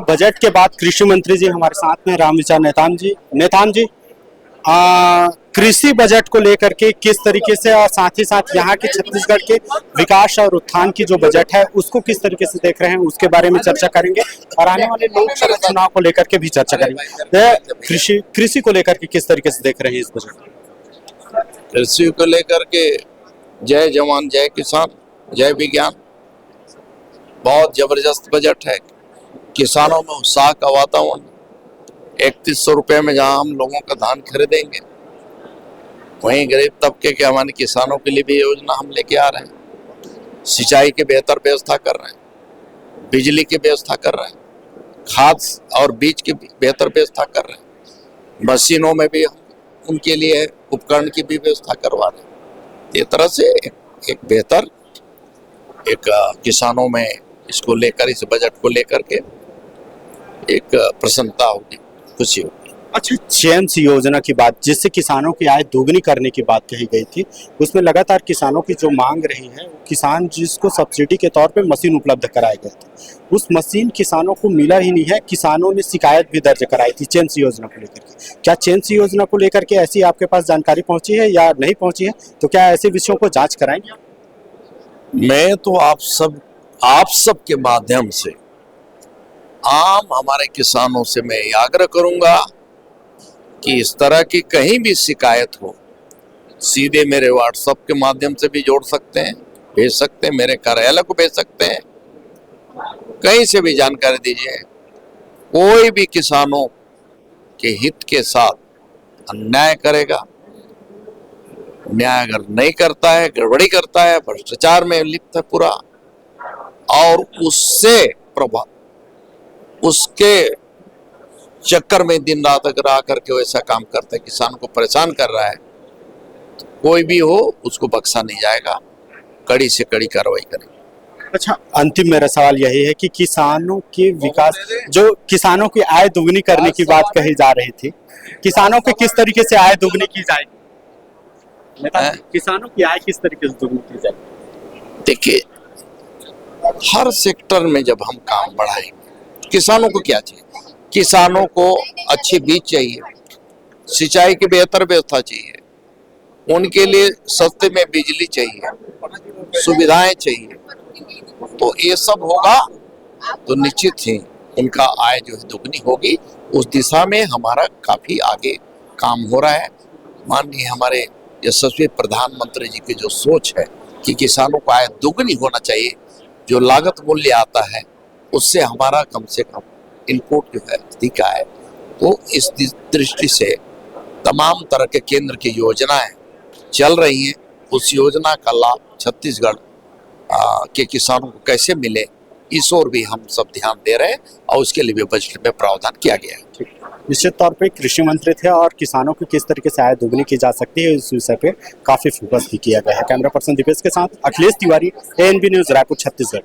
Budget के बाद कृषि मंत्री जी हमारे साथ में रामविचार नेताम जी कृषि बजट को लेकर के किस तरीके से और साथ ही साथ यहाँ के छत्तीसगढ़ के विकास और उत्थान की जो बजट है उसको किस तरीके से देख रहे हैं उसके बारे में चर्चा करेंगे और आने वाले लोकसभा चुनाव को लेकर के भी चर्चा करेंगे। कृषि को लेकर के किस तरीके से देख रहे हैं इस बजट को? कृषि को लेकर के जय जवान जय किसान जय विज्ञान, बहुत जबरदस्त बजट है। किसानों में उत्साह का वातावरण, 3100 रुपये में जहां हम लोगों का धान खरीदेंगे, वहीं गरीब तबके के हमारे किसानों के लिए भी योजना हम लेके आ रहे हैं। सिंचाई की बेहतर व्यवस्था कर रहे हैं, बिजली की व्यवस्था कर रहे हैं, खाद और बीज की बेहतर व्यवस्था कर रहे हैं, मशीनों में भी उनके लिए उपकरण की भी व्यवस्था करवा रहे हैं। ये तरह से एक बेहतर किसानों में इसको लेकर, इस बजट को लेकर के एक प्रसन्नता होगी, खुशी होगी। अच्छा, चैम्स योजना की बात जिससे किसानों की आय दोगुनी करने की बात कही गई थी, उसमें लगातार किसानों की जो मांग रही है, किसान जिसको सब्सिडी के तौर पे मशीन उपलब्ध कराए गए थे, उस मशीन किसानों को मिला ही नहीं है। किसानों ने शिकायत भी दर्ज कराई थी चैम्स योजना को लेकर के। क्या चैम्स योजना को लेकर के ऐसी आपके पास जानकारी पहुंची है या नहीं पहुंची है? तो क्या ऐसे विषयों को जांच कराएंगे आप? मैं तो आप सब के माध्यम से आम हमारे किसानों से मैं ये आग्रह करूंगा कि इस तरह की कहीं भी शिकायत हो, सीधे मेरे व्हाट्सएप के माध्यम से भी जोड़ सकते हैं, भेज सकते हैं, मेरे कार्यालय को भेज सकते हैं, कहीं से भी जानकारी दीजिए। कोई भी किसानों के हित के साथ अन्याय करेगा, न्याय अगर नहीं करता है, गड़बड़ी करता है, भ्रष्टाचार में लिप्त है पूरा, और उसके चक्कर में दिन रात अगर आकर के वैसा काम करता है, किसान को परेशान कर रहा है, तो कोई भी हो उसको बख्शा नहीं जाएगा, कड़ी से कड़ी कार्रवाई करेंगे। अच्छा, अंतिम मेरा सवाल यही है कि किसानों के विकास, जो किसानों की आय दोगुनी करने की बात कही जा रही थी, किसानों की किस तरीके से आय दोगुनी की जाएगी? किसानों की आय किस तरीके से दोगुनी की जाएगी? देखिए, हर सेक्टर में जब हम काम बढ़ाएंगे, किसानों को क्या चाहिए? किसानों को अच्छे बीज चाहिए, सिंचाई की बेहतर व्यवस्था चाहिए, उनके लिए सस्ते में बिजली चाहिए, सुविधाएं चाहिए। तो ये सब होगा तो निश्चित ही उनका आय जो है दोगुनी होगी। उस दिशा में हमारा काफी आगे काम हो रहा है। माननीय हमारे यशस्वी प्रधानमंत्री जी की जो सोच है कि किसानों को आय दोगुनी होना चाहिए, जो लागत मूल्य आता है उससे हमारा कम से कम इनपुट जो है अधिक आए, तो इस दृष्टि से तमाम तरह के केंद्र की योजनाएं चल रही हैं। उस योजना का लाभ छत्तीसगढ़ के किसानों को कैसे मिले, इस ओर भी हम सब ध्यान दे रहे हैं और उसके लिए भी बजट में प्रावधान किया गया है। निश्चित तौर पे कृषि मंत्री थे और किसानों की किस तरीके से आय दोगुनी की जा सकती है इस विषय पे काफी फोकस भी किया गया है। कैमरा पर्सन दिपेश के साथ अखिलेश तिवारी, ANB न्यूज, रायपुर, छत्तीसगढ़।